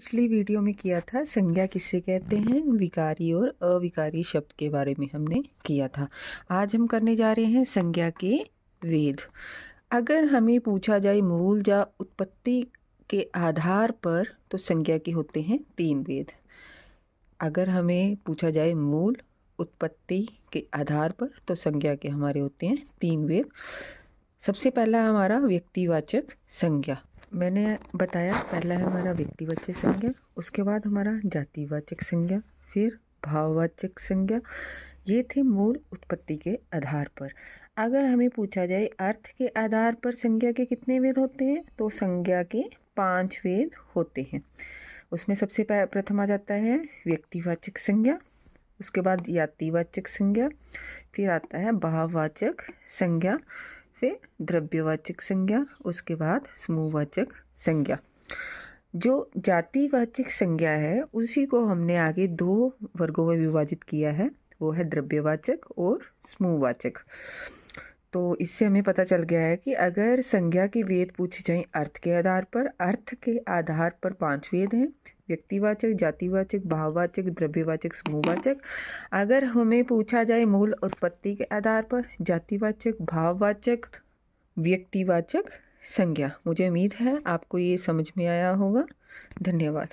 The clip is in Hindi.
पिछली वीडियो में किया था संज्ञा किसे कहते हैं, विकारी और अविकारी शब्द के बारे में हमने किया था। आज हम करने जा रहे हैं संज्ञा के वेद। अगर हमें पूछा जाए मूल या उत्पत्ति के आधार पर तो संज्ञा के होते हैं 3 वेद। अगर हमें पूछा जाए मूल उत्पत्ति के आधार पर तो संज्ञा के हमारे होते हैं 3 वेद। सबसे पहला हमारा व्यक्तिवाचक संज्ञा। मैंने बताया पहला है हमारा व्यक्तिवाचक संज्ञा, उसके बाद हमारा जातिवाचक संज्ञा, फिर भाववाचक संज्ञा। ये थे मूल उत्पत्ति के आधार पर। अगर हमें पूछा जाए अर्थ के आधार पर संज्ञा के कितने वेद होते हैं तो संज्ञा के 5 वेद होते हैं। उसमें सबसे प्रथम आ जाता है व्यक्तिवाचक संज्ञा, उसके बाद जातिवाचक संज्ञा, फिर आता है भाववाचक संज्ञा, फिर द्रव्यवाचक संज्ञा, उसके बाद समूहवाचक संज्ञा। जो जातिवाचक संज्ञा है उसी को हमने आगे 2 वर्गों में विभाजित किया है, वो है द्रव्यवाचक और समूहवाचक। तो इससे हमें पता चल गया है कि अगर संज्ञा के वेद पूछे जाएं अर्थ के आधार पर 5 वेद हैं, व्यक्तिवाचक, जातिवाचक, भाववाचक, द्रव्यवाचक, समूहवाचक। अगर हमें पूछा जाए मूल उत्पत्ति के आधार पर जातिवाचक, भाववाचक, व्यक्तिवाचक संज्ञा। मुझे उम्मीद है आपको ये समझ में आया होगा। धन्यवाद।